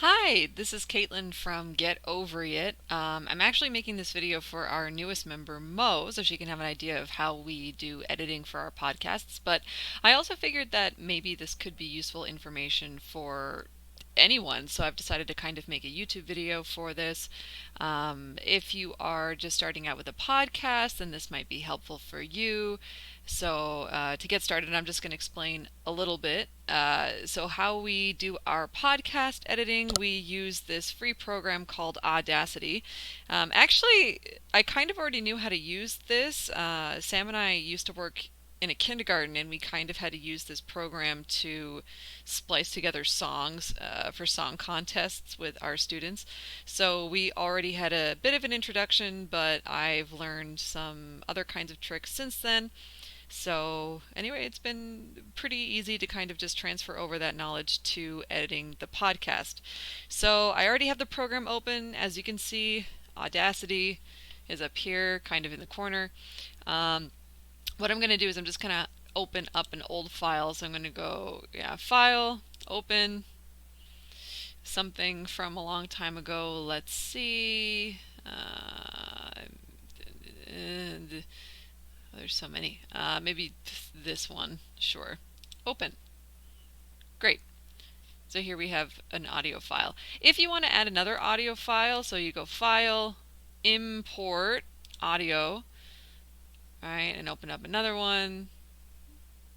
Hi, this is Kaitlyn from Get Ovary It. I'm actually making this video for our newest member, Mo, so she can have an idea of how we do editing for our podcasts. But I also figured that maybe this could be useful information for anyone, so I've decided to kind of make a YouTube video for this. If you are just starting out with a podcast, then this might be helpful for you. So, to get started, I'm just going to explain a little bit. So, how we do our podcast editing, we use this free program called Audacity. Actually, I kind of already knew how to use this. Sam and I used to work in a kindergarten, and we kind of had to use this program to splice together songs for song contests with our students. So we already had a bit of an introduction, but I've learned some other kinds of tricks since then. So, anyway, it's been pretty easy to kind of just transfer over that knowledge to editing the podcast. So, I already have the program open. As you can see, Audacity is up here, kind of in the corner. What I'm going to do is I'm just going to open up an old file. So, I'm going to go, File, Open, something from a long time ago. Let's see. There's so many. Maybe this one. Sure. Open. Great. So here we have an audio file. If you want to add another audio file, so you go File, Import, Audio, right, and open up another one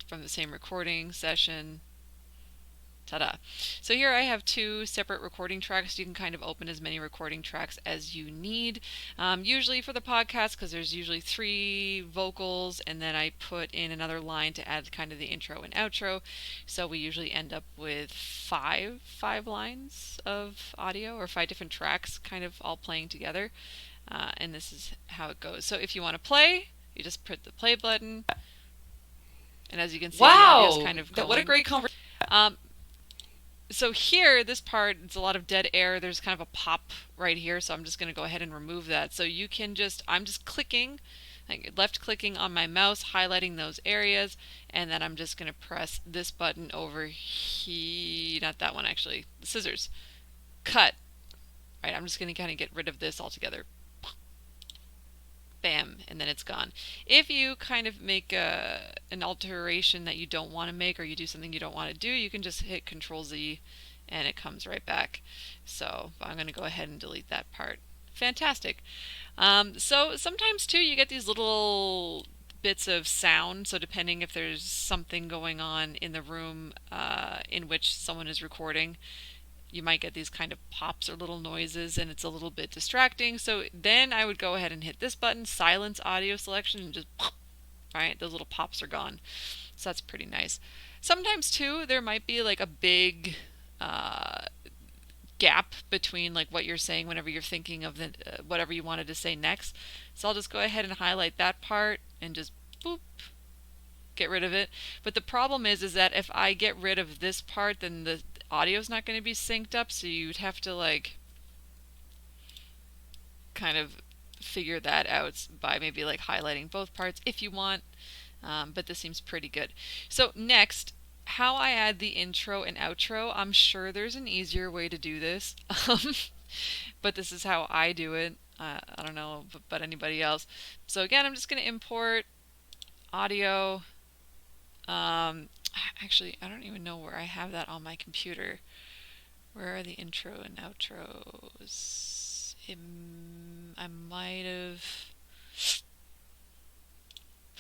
from the same recording session. Ta-da. So here I have two separate recording tracks. You can kind of open as many recording tracks as you need. Usually for the podcast, because there's usually 3 vocals, and then I put in another line to add kind of the intro and outro. So we usually end up with five lines of audio, or 5 different tracks kind of all playing together. And this is how it goes. So if you want to play, you just put the play button. And as you can see, the audio is kind of going. What a great conversation. So here, this part, it's a lot of dead air. There's kind of a pop right here, so I'm just going to go ahead and remove that. So you can I'm just clicking, like left clicking on my mouse, highlighting those areas, and then I'm just going to press this button over here, not that one actually, the scissors. Cut. Right, I'm just going to kind of get rid of this altogether. Bam, and then it's gone. If you kind of make an alteration that you don't want to make, or you do something you don't want to do, you can just hit Control Z and it comes right back. So I'm going to go ahead and delete that part. Fantastic. So sometimes too you get these little bits of sound, so depending if there's something going on in the room in which someone is recording, you might get these kind of pops or little noises, and it's a little bit distracting. So then I would go ahead and hit this button, silence audio selection, and just, right, those little pops are gone. So that's pretty nice. Sometimes too, there might be like a big gap between like what you're saying whenever you're thinking of the whatever you wanted to say next. So I'll just go ahead and highlight that part and just boop, get rid of it. But the problem is that if I get rid of this part, then the audio's not going to be synced up, so you'd have to like kind of figure that out by maybe like highlighting both parts if you want, but this seems pretty good. So next, how I add the intro and outro. I'm sure there's an easier way to do this, but this is how I do it. I don't know but anybody else. So again, I'm just going to import audio. Actually, I don't even know where I have that on my computer. Where are the intro and outros? I might have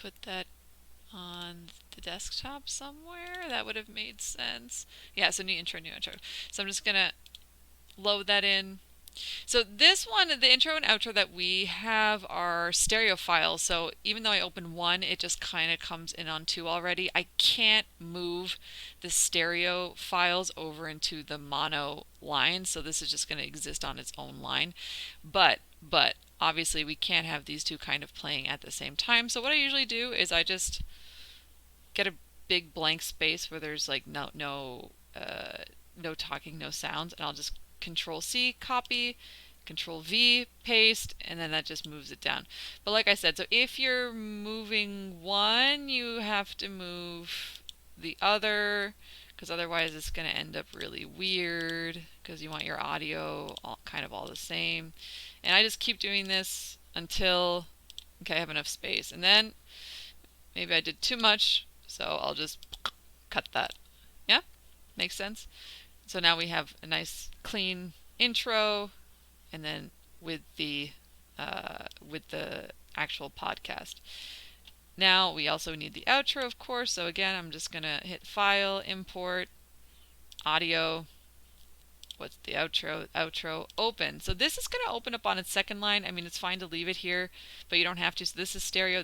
put that on the desktop somewhere. That would have made sense. Yeah, so new intro, new outro. So I'm just going to load that in. So this one, the intro and outro that we have are stereo files. So even though I open one, it just kind of comes in on 2 already. I can't move the stereo files over into the mono line. So this is just going to exist on its own line. But obviously we can't have these 2 kind of playing at the same time. So what I usually do is I just get a big blank space where there's like no talking, no sounds, and I'll just Control C, copy, Control V, paste, and then that just moves it down. But like I said, so if you're moving one, you have to move the other, because otherwise it's going to end up really weird because you want your audio kind of all the same. And I just keep doing this until, okay, I have enough space. And then maybe I did too much, so I'll just cut that. Yeah? Makes sense? So now we have a nice clean intro, and then with the actual podcast. Now we also need the outro, of course. So again, I'm just gonna hit File, Import, Audio. What's the outro? Outro, Open. So this is gonna open up on its second line. I mean, it's fine to leave it here, but you don't have to. So this is stereo,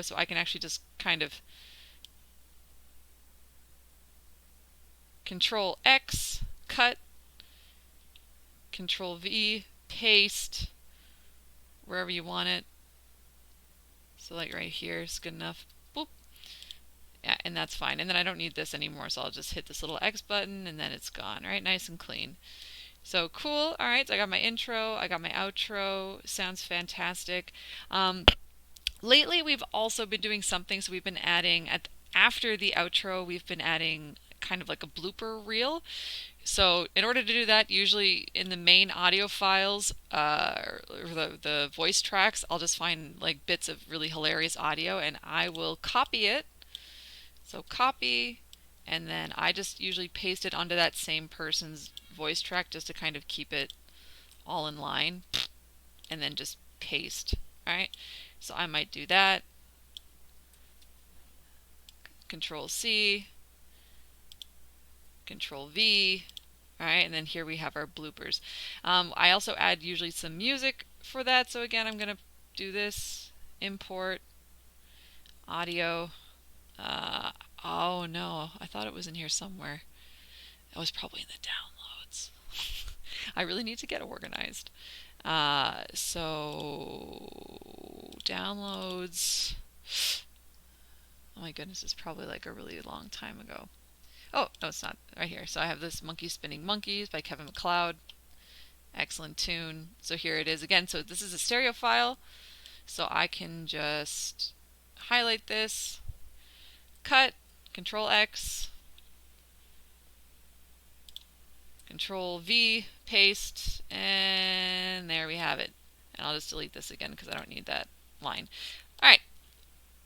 so I can actually just kind of Control X, cut, Control V, paste, wherever you want it. So like right here is good enough. Boop. Yeah, and that's fine. And then I don't need this anymore, so I'll just hit this little X button and then it's gone, right? Nice and clean. So cool. All right, so I got my intro, I got my outro. Sounds fantastic. Lately, we've also been doing something, so we've been adding, after the outro, we've been adding kind of like a blooper reel. So in order to do that, usually in the main audio files, or the voice tracks, I'll just find like bits of really hilarious audio and I will copy it. So copy, and then I just usually paste it onto that same person's voice track just to kind of keep it all in line, and then just paste. Alright, so I might do that. Control C, Control V. Alright, and then here we have our bloopers. I also add usually some music for that, so again I'm going to do this, import, audio. Oh no, I thought it was in here somewhere. It was probably in the downloads. I really need to get organized. So downloads. Oh my goodness, it's probably like a really long time ago. Oh, no, it's not. Right here. So I have this Monkey Spinning Monkeys by Kevin MacLeod. Excellent tune. So here it is again. So this is a stereo file. So I can just highlight this, cut, Control X, Control V, paste, and there we have it. And I'll just delete this again because I don't need that line. All right.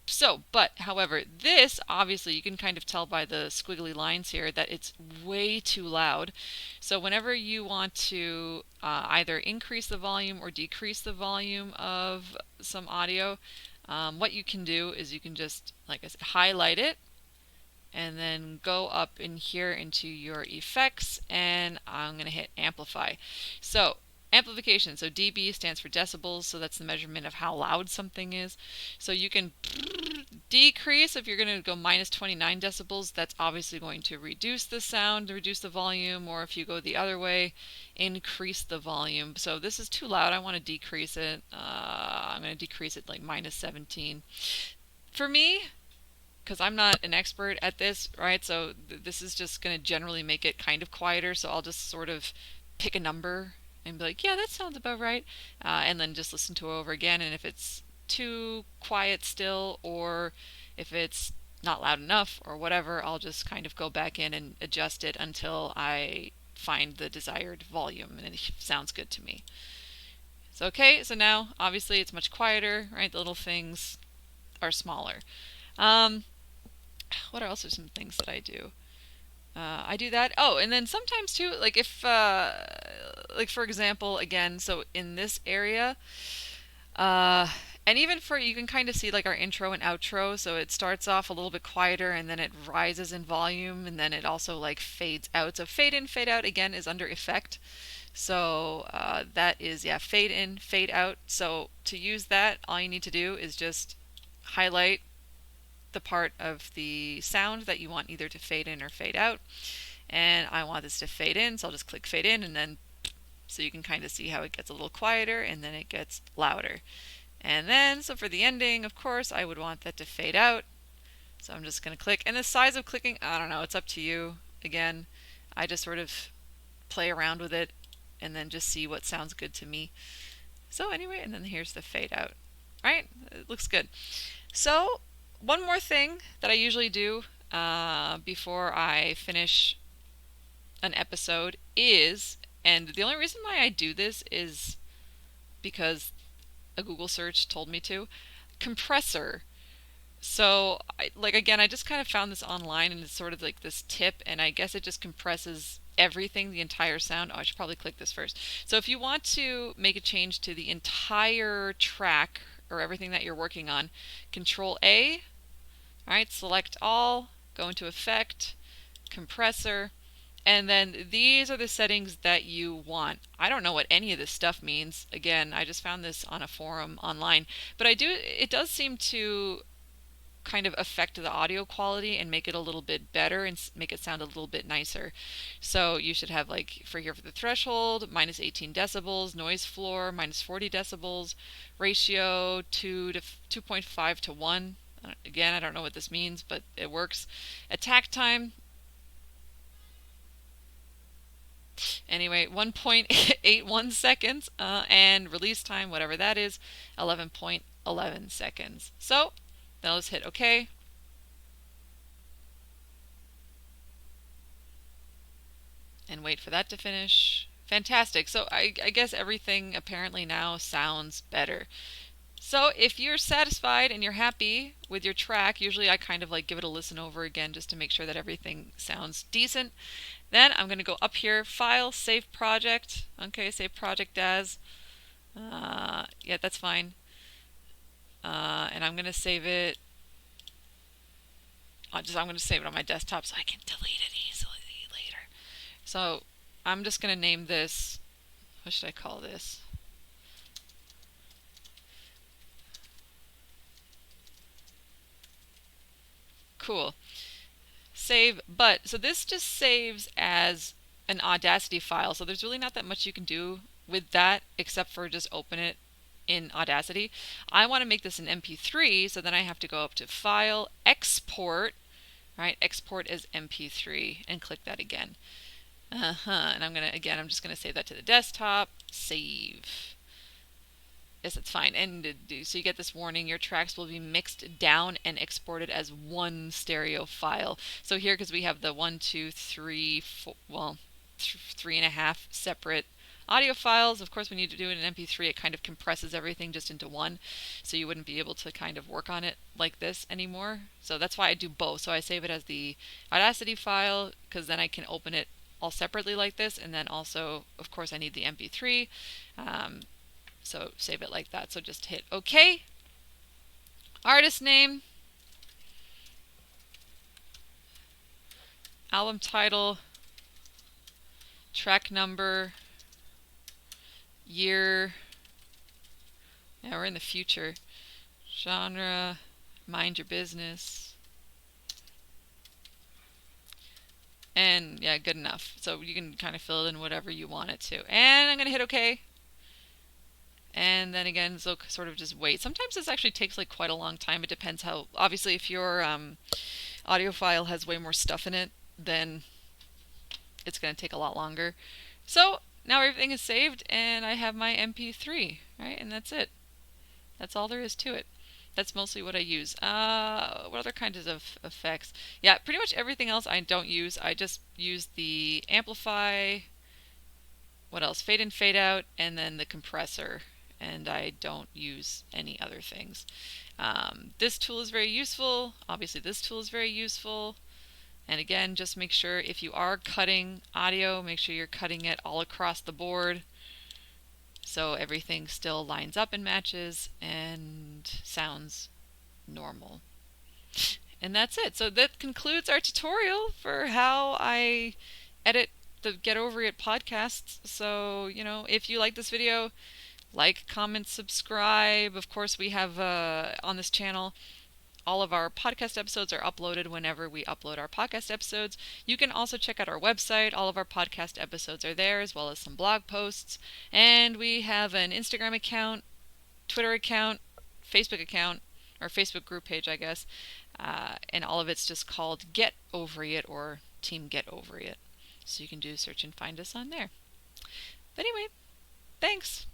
So, but however, this obviously you can kind of tell by the squiggly lines here that it's way too loud. So whenever you want to either increase the volume or decrease the volume of some audio, what you can do is you can just, like I said, highlight it and then go up in here into your effects, and I'm going to hit amplify. So amplification, so dB stands for decibels, so that's the measurement of how loud something is. So you can decrease. If you're going to go minus 29 decibels, that's obviously going to reduce the sound, reduce the volume, or if you go the other way, increase the volume. So this is too loud, I want to decrease it. I'm going to decrease it like minus 17. For me, because I'm not an expert at this, right? So this is just going to generally make it kind of quieter, so I'll just sort of pick a number and be like, yeah, that sounds about right, and then just listen to it over again. And if it's too quiet still, or if it's not loud enough or whatever, I'll just kind of go back in and adjust it until I find the desired volume and it sounds good to me. So okay, so now obviously it's much quieter, right? The little things are smaller. What else are some things that I do? I do that. Oh, and then sometimes too, like if, like for example, again, so in this area, and even for, you can kind of see like our intro and outro, so it starts off a little bit quieter and then it rises in volume and then it also like fades out. So fade in, fade out again is under effect. So that is, yeah, fade in, fade out. So to use that, all you need to do is just highlight the part of the sound that you want either to fade in or fade out, and I want this to fade in, so I'll just click fade in, and then so you can kind of see how it gets a little quieter and then it gets louder. And then so for the ending, of course, I would want that to fade out, so I'm just going to click, and the size of clicking, I don't know, it's up to you. Again, I just sort of play around with it and then just see what sounds good to me. So anyway, and then here's the fade out. All right, it looks good. So one more thing that I usually do before I finish an episode is, and the only reason why I do this is because a Google search told me to, compressor. So, again, I just kind of found this online and it's sort of like this tip, and I guess it just compresses everything, the entire sound. Oh, I should probably click this first. So, if you want to make a change to the entire track or everything that you're working on, Control A, all right, select all, go into Effect, Compressor, and then these are the settings that you want. I don't know what any of this stuff means. Again, I just found this on a forum online, but it does seem to kind of affect the audio quality and make it a little bit better and make it sound a little bit nicer. So you should have, like, for the threshold, minus 18 decibels, noise floor, minus 40 decibels, ratio 2.5 to 1. Again, I don't know what this means, but it works. Attack time, anyway, 1.81 seconds, and release time, whatever that is, 11.11 seconds. So now let's hit OK. And wait for that to finish. Fantastic. So I guess everything apparently now sounds better. So if you're satisfied and you're happy with your track, usually I kind of like give it a listen over again just to make sure that everything sounds decent. Then I'm going to go up here, File, Save Project. Okay, save project as. Yeah, that's fine. And I'm going to save it. I'm going to save it on my desktop so I can delete it easily later. So I'm just going to name this. What should I call this? Cool. Save, but so this just saves as an Audacity file. So there's really not that much you can do with that except for just open it in Audacity. I want to make this an MP3, so then I have to go up to File, Export, right? Export as MP3 and click that again. And I'm just gonna save that to the desktop. Save. Yes, that's fine. And so you get this warning: your tracks will be mixed down and exported as one stereo file. So here, because we have the 1, 2, 3, 4, well, 3.5 separate audio files. Of course, when you do it in MP3, it kind of compresses everything just into one, so you wouldn't be able to kind of work on it like this anymore. So that's why I do both. So I save it as the Audacity file, because then I can open it all separately like this, and then also, of course, I need the MP3. So save it like that. So just hit OK. Artist name, album title, track number, year. Yeah, we're in the future. Genre, mind your business. And yeah, good enough. So you can kind of fill it in whatever you want it to. And I'm going to hit OK. And then again, so sort of just wait. Sometimes this actually takes like quite a long time. It depends how, obviously, if your audio file has way more stuff in it, then it's going to take a lot longer. So now everything is saved and I have my MP3, right? And that's it. That's all there is to it. That's mostly what I use. What other kinds of effects? Yeah, pretty much everything else I don't use. I just use the amplify, what else? Fade in, fade out, and then the compressor. And I don't use any other things. This tool is very useful. Obviously, this tool is very useful. And again, just make sure if you are cutting audio, make sure you're cutting it all across the board so everything still lines up and matches and sounds normal. And that's it. So that concludes our tutorial for how I edit the Get Over It podcasts. So, if you like this video, like, comment, subscribe. Of course, we have on this channel, all of our podcast episodes are uploaded whenever we upload our podcast episodes. You can also check out our website. All of our podcast episodes are there, as well as some blog posts. And we have an Instagram account, Twitter account, Facebook account, or Facebook group page, I guess. And all of it's just called Get Ovary It, or Team Get Ovary It. So you can do a search and find us on there. But anyway, thanks.